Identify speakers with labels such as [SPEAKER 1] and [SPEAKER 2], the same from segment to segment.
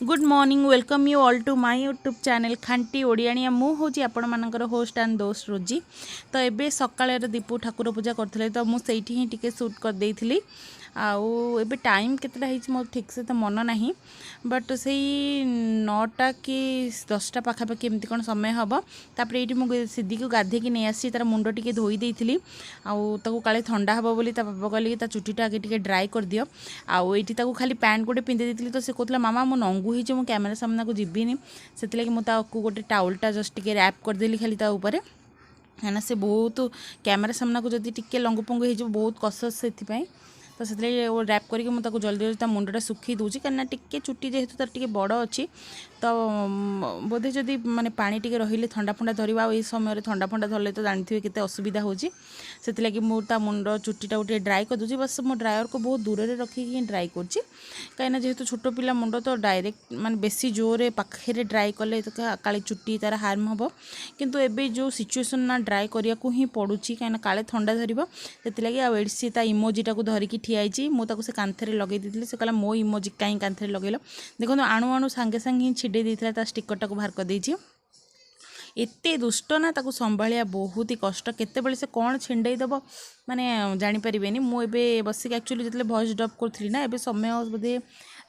[SPEAKER 1] Good morning welcome you all to my YouTube channel खांटी ओडियाणिया मु हूँ आपण मानकर होस्ट एंड दोस्त रोजी। तो एबे सकाळ दीपू ठाकुर पूजा करते तो मुझे ही टिके शूट कर देइथिली। आउ एबे टाइम केतेटा ହେଇଛି मोर ठीक से तो मन नहीं बट से 9टा कि 10टा पाखापाखि एमती कौन समय हम तापर ये मुझे सिद्धि को गाधे नहीं आसी तार मुंड टी धोई देइथिली आउ काले ठंडा हम बोली बाबा कहले कि चुटीटा आगे टिके ड्राई कर दियो आउ ये खाली पैंट गोटे पिंधि देइथिली तो से कहला मामा मो नंगू ही मु कैमेरा सामना को जीविनी से मुझे गोटे टाउलटा जस्ट टिके रैप करदेली खाली ता ऊपर है से बहुत कैमेरा सामना को जब टिके लंगु पंगु हो बहुत कस से तो से रैप करके मुझे जल्दी जल्दी मुंडा सुखी दूसरी कहीं टिके चुटी जेहेतु तार टिके बड़ अच्छी तो बोधे जदि माने पानी टिके रहिले ठंडा फंडा धरवा आ समय ठंडा फंडा धरले तो जानते केते असुविधा होची से लगी मुझे मुंड चुटीटा गोटे ड्राई कर दूसरी बस मो ड्रायर को बहुत दूर से रखिकी ड्राई करची कहीं जेहेतु छोट पिला मुंड तो डायरेक्ट माने बेसी जोरे पाखे ड्राई कले तो काले चुटी तार हार्म हम किंतु एबे जो सिचुएसन ना ड्राई करिया को ही पड़ुची कहीं काले ठंडा धरब से आसी ता इमोजीटा को धरिकी ठियाई मुझे से कांथरे लगे दी से कहला मो इमोजी कहीं कांथरे लगेल देखो आणु आणु सांगे सांगे ही छिड़े देता ता स्टिकरटा को बाहर कर देछि एते दुष्ट ना ताको संभालिया बहुत ही कष्ट केतेबेले से कौन छिंडे दब माने जानी परिबेनी मु एबे बसिक एक्चुअली जतले वॉइस ड्रॉप करथली ना एबे समय बोधे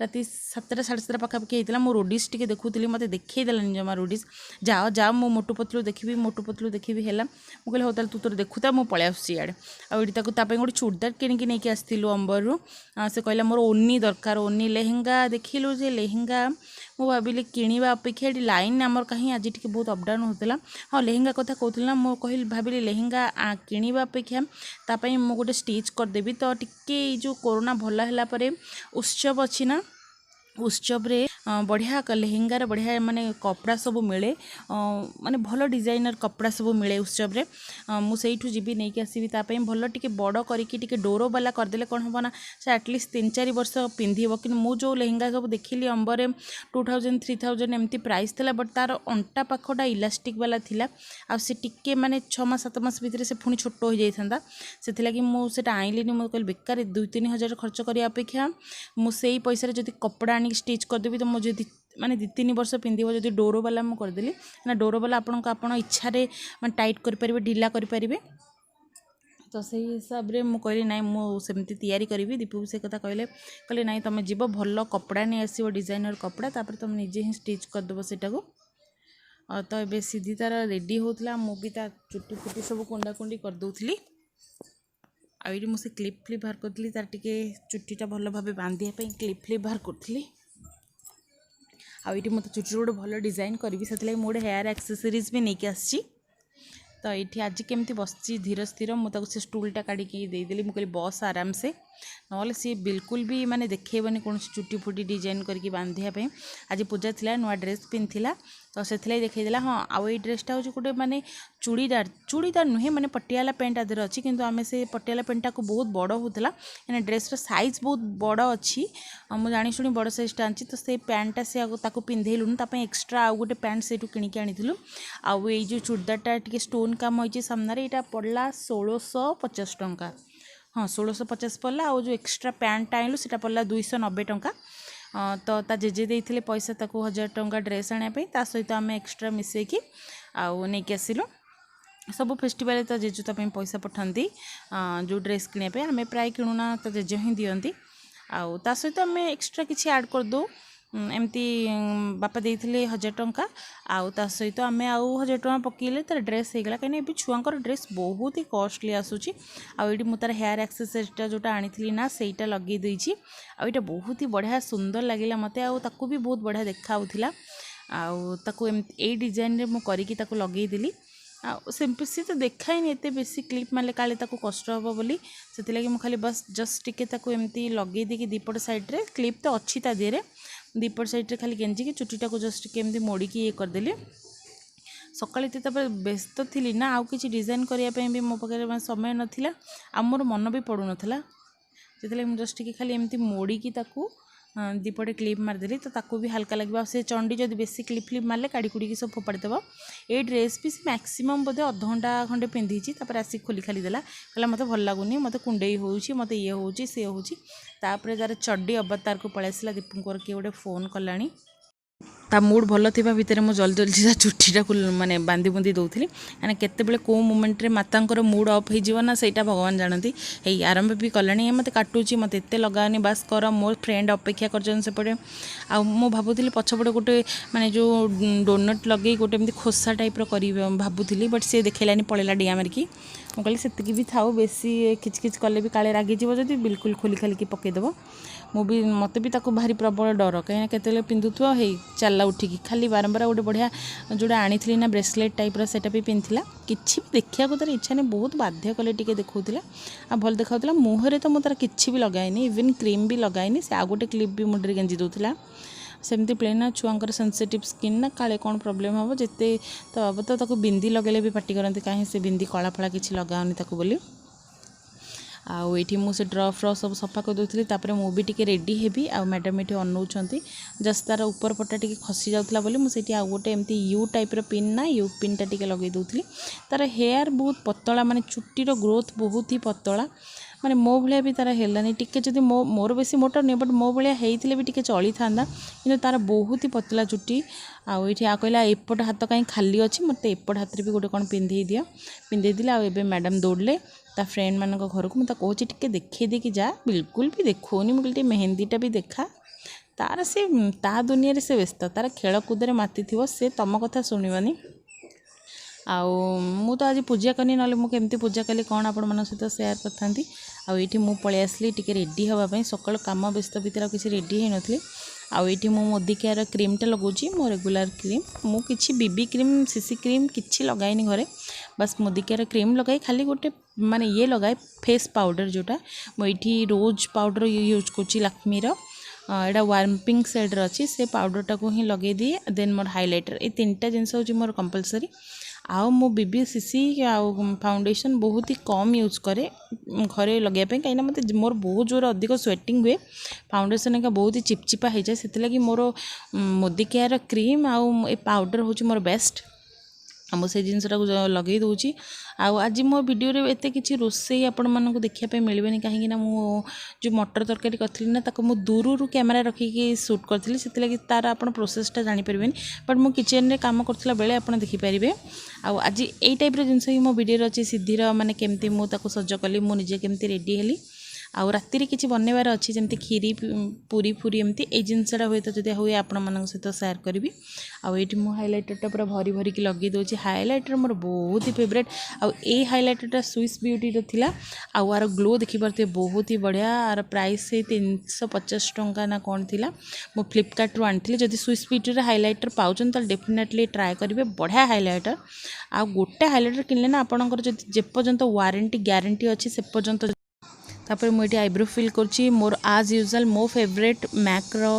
[SPEAKER 1] राति 7टा 7:30 पाखापाखि होता मो रोडिस टी देखुली मत देखई देलानी जमा रोडिस जाओ जाओ मो मोटू पतलू देखी मोटू पतलू देखी है मुझे हो तू तोर देखुता मुझे पलि आसुची इे आईटी गोटे चूड़दार किणिकी नहीं आसलु अंबर रू से कहला मोर ओनी दरकार ओनी लेहेंगा देखिलु जे लेहेंगा मु भाविली किणवा अपेक्षा ये लाइन आमर कहीं आज टी बहुत अपडाउन होता हाँ लेहेंगा कथा कहूला मु कह भाविली लेहेंगा किणवा अपेक्षा तापाई मु गोटे स्टिच करदेवी तो टिके जो कोरोना भल है उत्सव अच्छी ना उत्सव रे बढ़िया लेहेंगार बढ़िया माने कपड़ा सब मिले माने भल डिजाइनर कपड़ा सब मिले उत्सव रे मुझे जीवी नहीं आसबि तापाई भल टिके बड़ करके डोर वाला करदे कौन हम ना से एटलिस्ट 3-4 वर्ष पिंधिब कि मु जो लेहेंगा सब देखिली अंबरे 2000 3000 एमती प्राइस थिला बट तार अंटा पाखटा इलास्टिक वाला थिला आ से टिके माने 6 मास 7 मास भीतर से पुणी छोट हो जाइथांदा सेथिलागी मु सेटा आइलिनी मु कहल बेकार 2-3 हजार खर्च करिया अपेक्षा मु सेई पैसा रे जदी कपड़ा आनी स्टिच करदेवी तो मुझे माने 2-3 वर्ष पिंधिब जब डोर वाला मुझे करदेली ना डोर वाला आपण इच्छा मैं टाइट करें ढिला करें तो से हिसाब से मुझे कहली ना मुझे तैयारी करी दीपू से कथा कहले कहले ना तुम जीव भल कपड़ा नहीं आसो डिजाइनर कपड़ा तापर तुम निजे ही स्टिच करदेव सेटा को तो ये सीधी तार रेडी होता मुझे चुटी फुटी सब कुंडा कुंडी करदे आई मुझे क्लिप फ्लिप बाहर करी तार टिके चुटीटा भल भाव बांधियापी क्लिप फ्लिप बाहर करी आईटी मत चुटी गोटे भल डिजाइन करी से मोटे हेयर एक्सेसरीज भी नहीं आसी तो ये आज केमती बस धीर स्थिर मुझे से स्टूलटा काढ़ी देदेली मुझे बस आराम से ना सी बिल्कुल भी माने देखेबनी कौन चुटी फुटी डिजाइन करके बांधियापी आज पूजा थिला नुआ ड्रेस पिंधिला तो से देखईदेला हाँ आउ ये ड्रेसटा हूँ गोटे माने चूड़ीदार नुहे माने पटियाला पेंट आदर अच्छी किंतु आमे से पटियाला पेंटा को बहुत बड़ होता है ड्रेसर साइज बहुत बड़ अच्छी मुझे जानी शुणी बड़ साइजटा आनी तो से पैंटा से पिंधेलुन एक्सट्रा आउ गोटे पैंट से किणिकी आनी आउ ये जो चूड़दारटा टी स्टोन काम होती सामने यहाँ पड़ा 1650 टंका हाँ 1650 पड़ला आउ जो एक्सट्रा पैंटा आनलु से पड़ला 290 टंका तो ता जेजे देइथिले पैसा ताको 1000 टंका ड्रेस आने ता सहित आम एक्सट्रा मिसेकी आउ नहीं आसिलु सब फेस्टिवल तो जेजु ताप पैसा पठाती जो ड्रेस किणापे आम प्राय किणुना तो जेजे ही दियंती आउ ता सहित आम एक्सट्रा किसी ऐड कर दो एमती बापा देइथिले 1000 टंका आउ ता सहित आम आउ 1000 टंका पकेले तार ड्रेस हो गला कहीं छुआंकर ड्रेस बहुत ही कॉस्टली आसूची आउ ये मुझे हेयर एक्सेसरीटा जोटा आनी ना सेटा लगे देइछि आउ ये बहुत ही बढ़िया सुंदर लगिला मते आउ ताकू भी बहुत बढ़िया देखाउथिला आउ ताकू ए डिजाइन रे मु करिकी ताकू लगेई देली सिंपल तो देखाईनी एत बेसी क्लिप मारे काले कष्ट हम बोली से मुझे खाली बस जस्ट टिके एमती लगे देकी दीपट साइड रे क्लिप तो अच्छी ता देहरे दीपट साइड रे खाली गेंजी की चुटीटा को जस्ट केमती मोड़िकी ये करदेली सकाଳେ तो व्यस्त थी ना आउ किसी डिजाइन करने भी मो पाखे समय नाला आ मोर मन भी पड़ू नाला से जस्ट टिके खाली एमती मोड़िकी दीपटे क्लिप मारदेली तो ताकू भी हल्का लगे से चंडी जब बेसी क्लिप फ्लिप मारे काढ़ी कुड़ी सब फोपाड़देव ये ड्रेस भी मैक्सिमम बोधे अध घंटा खंडे पिंधि आसिक खोली खाली देला कहला मत भल लगुनि मत कुंडे होउछि मत ये होउछि से होउछि तापर तार चड्डी अवतार को पळै आसला दीपंकर किए गोटे फोन कलानी ता मूड भल थिबा भितर मु जल्दी जल्दी ता चुट्टीटा को माने बांधी बुंदी दौली मैंने केतेबेले कौ मोमेंट रे मातांकर मूड अफ हो ना सहीटा भगवान जानती है आरंभ भी कलानी मत काटुची मत एत लगानी बास कर मोर फ्रेंड अपेक्षा करपटे आ भावुली पछपटे गोटे माने जो डोनट लगे गोटे एमती खोसा टाइप्र कर भावुली बट सी देखलानी पड़ेगा डिया मारिकी मुझे से भी थाऊ बेसी खिचखिच कले भी काले रागिज जदि बिल्कुल खोली खालिकी पकईदेव मुझे मत भी ताको भारी प्रबल डर कहीं केते पिंधुथो हे चलला उठिकी खाली बारंबार गोटे बढ़िया जोड़ा आनी ना ब्रेसलेट टाइप्र सेटा भी पिंधला किसी भी देखा तार इच्छा नहीं बहुत बाध्य कले टी देखा आ भल देखा मुहर तो मुझे तार कि लगाएनी इवन क्रीम भी लगाएनी से आ गोटे क्लिप भी मुंडे गेंजी दूसरा सेमती प्लेन छुआंकर सेंसिटिव स्किन ना काले कौन प्रोब्लेम हम जिते तो अब तो बिंदी लगेले भी पार्टी करते कहीं से बिंदी कला फला किसी लगाऊनी ताको बोली आईटी मुझे ड्र फ्र सब सफा कर दूसरी तापर मु भी टी रेडी हेबी आ मैडम ये अनौंट जस्ट तार ऊपर पटा टी खसी जाऊला बोली मुझे आ गोटे एमती यू टाइप्र पिन ना यू पिन टा टी लगे दूसरी तार हेयर बहुत पतला माने चुट्टीर ग्रोथ बहुत ही पतला माने मो भाया भी तार हेलानी टिके जदि मोर बेसी मोटा नहीं बट मो भाया होते भी टिके चली था कि तार बहुत ही पतला चुट्टी आईटी आ कहला एपट हाथ कहीं खाली अच्छी मत एपट हाथ भी गोटे कौन पिंधे दिले आबे मैडम दौड़े ता फ्रेंड मान घर को मुझे कहूँ टिके देखे देकी जा बिल्कुल भी देखोनी मुझे मेहंदीटा भी देखा तार से ता दुनिया से व्यस्त तार खेलकूदे माति थी से तुम कथा शुणवानी मु तो आज पूजा करनी ना मुझे पूजा कली कौन आपण सहित सेयार करती आईटी मु पलि आसली टिके रेडी हाँपाई सकाल कम व्यस्त भितर किसी रेडी हो नी आईटी मु मोदिकेयर क्रीमटा लगाऊँ मो रेगुलर क्रीम मु किछि बीबी क्रीम सीसी क्रीम किछि लगाइनी घरे बस मोदिकेयर क्रीम लगाई खाली गोटे माने ये लगाए फेस पाउडर जोटा मुझे रोज पाउडर यूज कर लाक्मीर एटा वार्पिंग सेड अच्छी से पाउडरटा को ही लगे दिए देन मोर हाइलाइटर ये तीनटा जिनस हूँ मोर कंपलसरी आउ मो बीबी सीसी आउ फाउंडेशन बहुत ही कम यूज करे घरे लगे कहीं मत मोर बहुत जोर अधिक स्वेटिंग हुए फाउंडेशन एक बहुत ही चिपचिपा हो जाए से मोर मोदिकेयर क्रीम आउ ए पाउडर हूँ मोर बेस्ट मुझे जिनसटा लगे दूची आज मो वीडियो रे एते किछि रोसई आपण मानक देखिया मिलबेनी कहीं ना मु जो मटर तरकारी करथली ना ताको मु दूररू कैमरा रखिकी शूट करथली सेति लगी तार आपण प्रोसेसटा जानि परबेनी बट मु किचन रे काम करथला बेले आपण देखि परिबे आज एई टाइप रे जिनस ही मो वीडियो रे अछि सिद्धिर माने केमती मु ताको सज्ज कली मु निजे केमती रेडी हेली आउ राति रे किछि बननेबार अछि जेमती खीरी पूरी पूरी एमती ए जिनसटा होय तो जदि होय आपण मानक सहित शेयर करबी आउ एठी मु हाइलाइटरटा पूरा भरी भरी की लगे दोछि हाइलाइटर मोर बहुत ही फेवरेट आउ ए हाइलाइटरटा स्विस ब्यूटी रो थिला आउ आर ग्लो देखि परते बहुत ही बढ़िया आर प्राइस से 350 टंका ना कोन थिला मु फ्लिपकार्ट रो आनथिले जदि स्विस ब्यूटी रे हाइलाइटर पाउछन त डेफिनेटली ट्राई करिवे बढ़िया हाइलाइटर आ गोटे हाइलाइटर किनले ना आपणकर जदि जे पर्यंत वारंटी ग्यारंटी अछि से पर्यंत तापर मुझे आईब्रो फिल करछि मोर आज यूजुअल मो फेवरेट मैक रो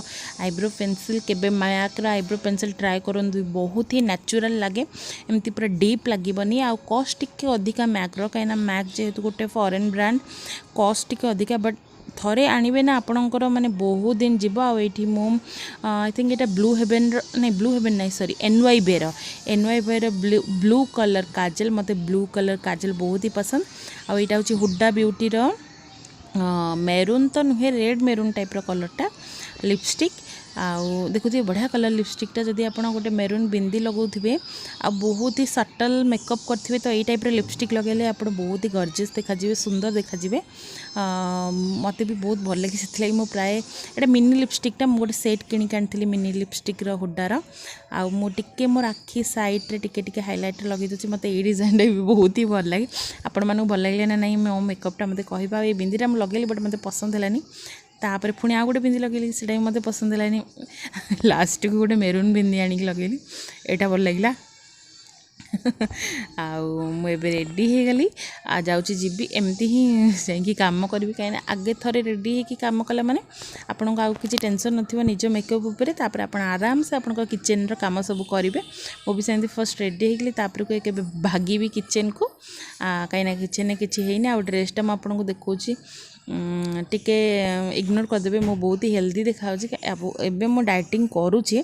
[SPEAKER 1] आईब्रो पेंसिल केबे मैक रो आईब्रो पेंसिल ट्राई करंतु बहुत ही नेचुरल लगे एमती पूरा डीप लगबनी आ कॉस्ट टिके अधिका मैक रो कहीं मैक जेहेतु गोटे फॉरेन ब्रांड कॉस्ट टिके अधिका बट थरे आणवे ना आपणकर माने बहुत दिन जीव आईटी मु I think Etah blue heaven नहीं सॉरी एनवाई बेर ब्लू कलर काजल मते ब्लू कलर काजल बहुत ही पसंद आ एटा होची हुड्डा ब्यूटी रो मेरून तो नुहे रेड मेरून टाइप कलरटा लिपस्टिक आउ देखुए बढ़िया कलर लिपस्टिकटा जदि आप गोटे मेरून बिंदी लगाऊे आ बहुत ही सटल मेकअप करेंगे तो यही टाइप लिपस्टिक लगेले आप बहुत ही गॉर्जियस देखा सुंदर देखा मत भी बहुत भल लगे से मुझे प्राय एटा मिनी लिपस्टिकटा मुझे गोटे सेट किणिक आनी मिनी लिपस्टिक हुड्डार आउ मुझे मोर आखि सैड्रे टिके हाइलाइटर लगे दूसरी मत ये डिजाइनटा भी बहुत ही भल लगे आपण मानक भल लगे ना नहीं मो मेकअपटा मत कह ये बिंदीटा मुझे लगेली बट मत पसंद है तापर पुणी आ गोटे बिंदी लगेली से मत पसंद है लास्ट को गोटे मेरून बिंदी आणिक लगेली एटा भल लगे मुझे रेडी हो गली आ जाऊँगी जीवी एमती ही जाकि कम करी कहीं आगे थरे रेडी होगी कम कला माने आपन को आउ किसी टेंशन नथिबो निज मेकअप उपरे तापर आपण आराम से आपण किचन रो काम सब करेंगे मो भी सेमती फर्स्ट रेडी होगली तापर को के भागी किचन को कहीं किचन किसी है आ ड्रेसटा मुझे देखा टिके इग्नोर करदेवे मो बहुत ही हेल्दी देखा एबे मो डाइटिंग करुँचे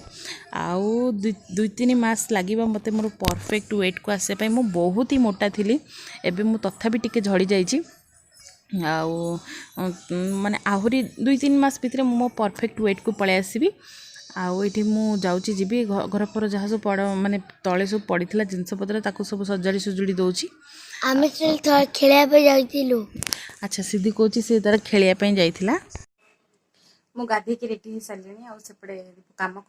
[SPEAKER 1] आउ दुई तीन मास लगे मत मोर परफेक्ट वेट को आसे मो बहुत ही मोटा थी एबे मो तथापि टिके झड़ी जाइए आउ माने आहरी दुई तीन मास भितर मो परफेक्ट वेट को पलि आसबि आउठी मु जाऊँगी जीवी घर पर जहाँ सब पड़ माने तले सब पड़ा जिनपतर ताकू सब सजाड़ी सुजुड़ी दूची
[SPEAKER 2] आम खेल जाइलु।
[SPEAKER 1] अच्छा सीधी कौची सी तार खेलवाई जाइला मु गाधे की रेडी हो सारे आउे कम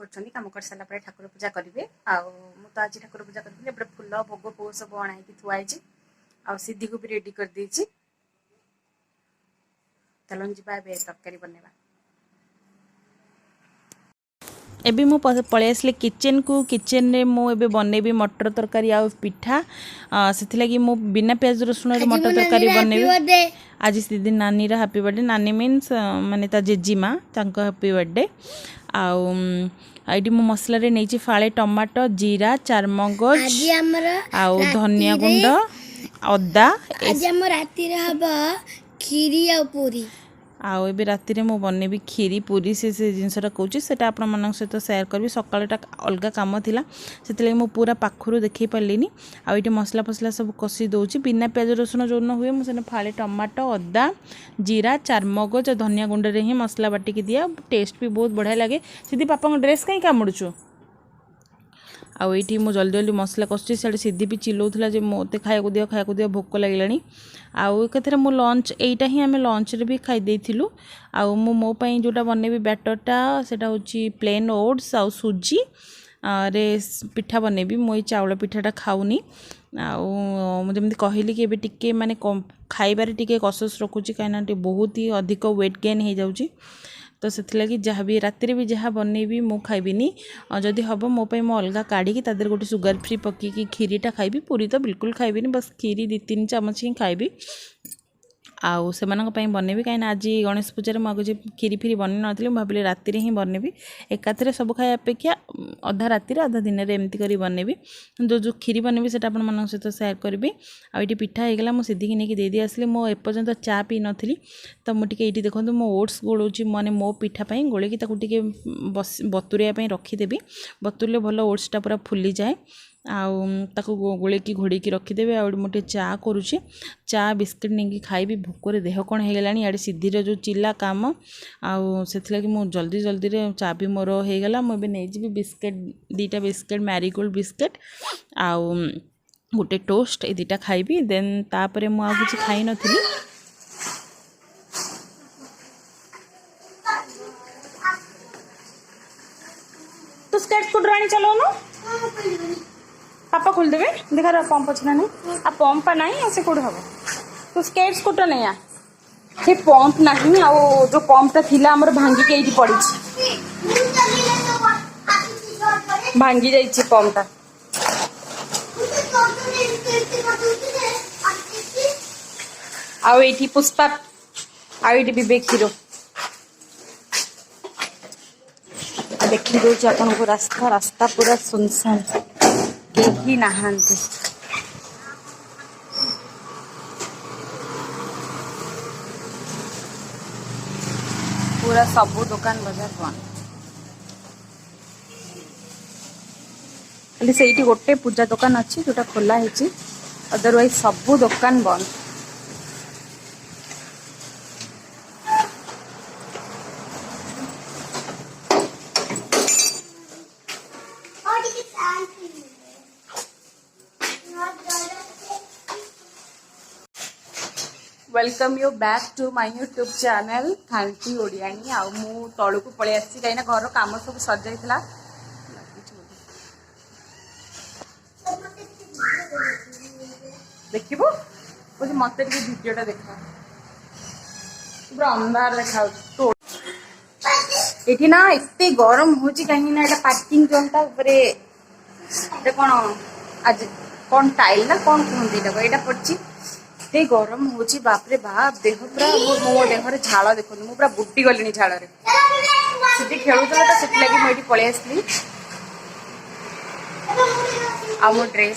[SPEAKER 1] कर सारापर ठाकुर पूजा करेंगे तो आज ठाकुर पूजा करी फुल भोग फोग सब अणाई थुआई सीधी को भी रेडी कर देछि चलन जी तरकारी बनवा एबे मु पळे आसले किचन को किचन रे मु एबे बनेबी मटर तरकारी आ पिठा से लगी मु बिना प्याज रसुण रे मटर तरकारी बनेबी आज दीदी नानी रा हैप्पी बर्थडे नानी मीन्स माने ता जेजीमा तांको हैप्पी बर्थडे आईडी मु मसला रे नेची फाळे टमाटो जीरा चारमगज आ धनिया गुंड अदा
[SPEAKER 2] आज हम राती रे हबा खीरी आ पूरी
[SPEAKER 1] आउ ए राति रे मु बनेबी खीरी पूरी से जिनसटा कहूँ से आप सहित सेयार करी सकाळटा अलग काम थिला से मु पूरा पाखरु देखै पारलिनी आ ये मसला फसला सब कषि दौची बिना प्याज रसुण जो हुए मुझे फाळे टमाटो अदा जीरा चारमगज धनिया गुंड रे ही मसला बाटिकी दिया टेस्ट भी बहुत बढ़िया लगे सीधी पापा ड्रेस कहीं कामुड़ुछु आउ ये जल्दी जल्दी मसला कषुची सियाड़े सीधी भी चिल्लाऊला मत खाया दिया भोक लगे आउ एक मो लंच यहीटा ही आम लंच रे भी खाई आउ मो जोटा बनैबी बैटरटा सेटा होची प्लेन ओट्स आउ सुजी रे पिठा बनैबी मो चाउल पिठाटा खाऊनी आउे कहली कि टिके माने खाइबार टिके कसस रखुची कहीं बहुत ही अधिक वेट गेन हो जाऊँगी तो से लगी जहाँ भी राति भी जहाँ बनैबी मु खाइबिनी जदि हम मो मो अलग काढ़ी तादर गोटे सुगर फ्री पकईकी खीरीटा खाइबी पूरी तो बिल्कुल खाइबिनी बस खीरी 2-3 चामच ही खाइबी आउ से बनैबी कहीं आज गणेश पूजा मुझे खीरी फीरी बन नी भाविली राति ही बनैबी एकाथरे सब खाया अपेक्षा अधा राति अधा दिन में एमती कर बनैबी जो खीरी बनैबी से सहित सेयार करी आईटी पिठा होगा मुझे सीधी नहीं दे आसली मो एपर्यंत चा पी नी तो मुझे ये देखो मो ओट्स गोलूची मैंने मो पिठापी गोल कि बतुरिया रखीदेवी बतुरले भल ओट्सटा पूरा फुली जाए आउ गोलेकी घोड़ेकी रखीदेवे आ मोटे चा करुचे चा बिस्किट नहीं खाइबी भोकर देह कौन हो गलानी इे सीधीर जो चिल्ला काम आउ से मुझे जल्दी जल्दी रे चा भी मोर होगला मुझे नहीं बिस्किट 2टा बिस्किट मैरीगोल्ड बिस्किट आउ गोटे टोस्ट ए 2टा खाइबी देन तापर मुझे किसी खाई नी तो स्केट स्कूटर आनी चलो ना पापा खोल देवे देखा रहा पंप अच्छे ना आ पंप ना ऐसे कौन हम तो स्केट स्कूटर नहीं आ से पंप ना जो पंपटा थिला हमर भांगी के ये पड़ी भांगी जाइए पंपटा आउ ये पुष्पा आउ ये विवेक हिरो देखी दूसरी आपन को रास्ता रास्ता पूरा सुनसान कहीं नहांती पूरा सबू दुकान बाजार बंद खाली से गोटे पूजा दुकान अच्छी जोटा खोला है अदरवाइज सबू दुकान बंद welcome you back to my YouTube channel खांटी ओडियाणी आ मु तलू को पलि आसी कहीं घर कम सब सजाइला देखो मत भिडटा देखा पूरा अंधार देखा ये ना एत गरम हो कहीं पार्किंग जोनटा कौन आज कौन टाइल ना कौन कहते यहाँ पड़ी एते गरम हो बापरे बाप देह पूरा मो देह झाड़ देखो मुझे पूरा बुटी गली झाड़ से खेलुला तो से लगी मुझे पलि आसली आ मो ड्रेस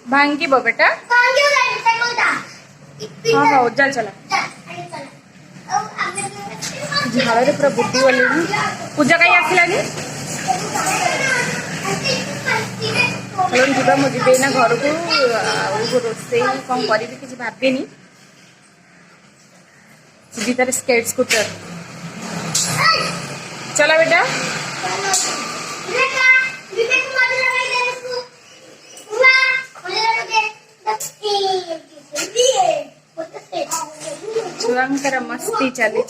[SPEAKER 1] भांगी बेटा हाँ हाँ चल चला झाड़ पूरा बुटी गली पूजा कहीं आसलानी चलो जीवा मुझे ना घर को रोसे कौन करी कि भाविनी सिद्धि तार स्केट स्कूटर। चला बेटा छुआंकर मस्ती चली।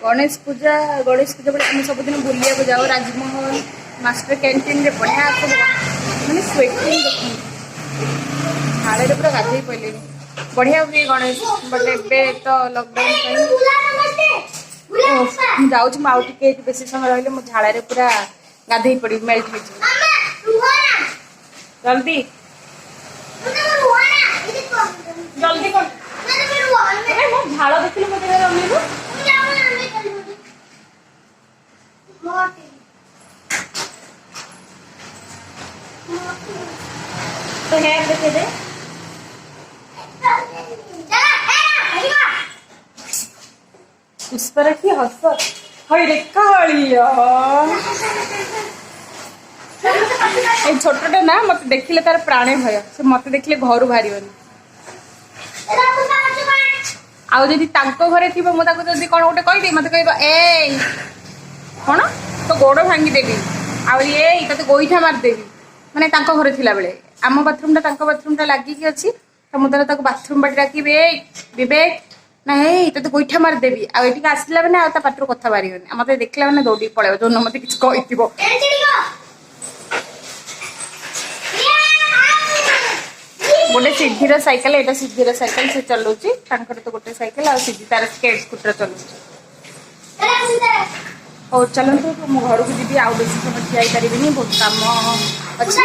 [SPEAKER 1] गणेश पूजा बेले आम सबुदिन बुलिया को जाओ राजमहल मास्टर कैंटीन रे बढ़िया सब मैंने स्वेटिंग झाड़े पूरा गाधे पड़े बढ़िया हुए गणेश बट ए तो लॉकडाउन जाऊँ बेसी समय रही झाड़े पूरा गाधे पड़ी मेल्ट हो जल्दी जल्दी कर झाड़ देखिए मत रमेबू तो हेयर देखे दे पुष्पा रखी हस हई रे कालिया छोटे ना मत देखिले तार प्राणे भय से मत देखिले घर बाहर आउ जदि तांको घरे थी मु ताको जदि कोन गोटे कहि दे मते कहबा ए कोन तो गोड़ भांगी देबी आ ये तते गोईठा मार देबी माने तांको घरे थिला बेले आम बाथरूम टा तांको बाथरूम टा लागी की अछि त मु ताको बाथरूम बाटी डाकिबे विवेक ना हे तते गोईठा मार देबी आ एठी आसला माने आ ता पात्र कथा बारियोनी मते देखला माने दौड़ी पळेबो जोन मते किछ कहिथिबो गोटे सिद्धिर साइकेल एटा सिद्धिर साइकेल से चलाउची तांकर तो गोटे साइकेल आ सिद्धि तार स्केट स्कूटर चलाउची और चलते तो मो घर को जी आउ बेसी समय ठिया पारिनी बहुत काम अच्छे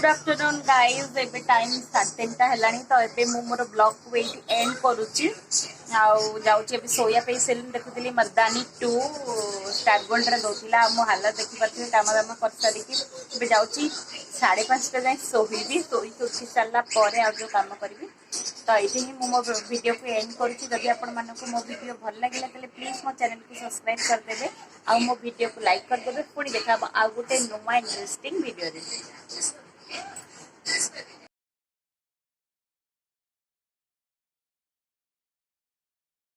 [SPEAKER 1] आफ्टरनून गाइज एबे टाइम 3:30 हेलानी तो एबे मु मोर ब्लॉग को एटी एंड करूची आउ जाउची एबे सोया पे सेलिन देखुतली मर्दानी 2 स्टार गोल्ड रे दोतिला मो हालत देखि परथि काम दाम कर सारी की एबे जाउची 5:30 जाय सोहिबी सोई उठी साला परे आ जो काम करबी तो एठी ही मो वीडियो को एंड करूची जदि आपण मानको मो वीडियो भल लागिला तले प्लीज मो चैनल को सब्सक्राइब कर देबे आ मो वीडियो को लाइक कर देबे पुणी देखा आ गोटे नुवा इंटरेस्टिंग वीडियो रे।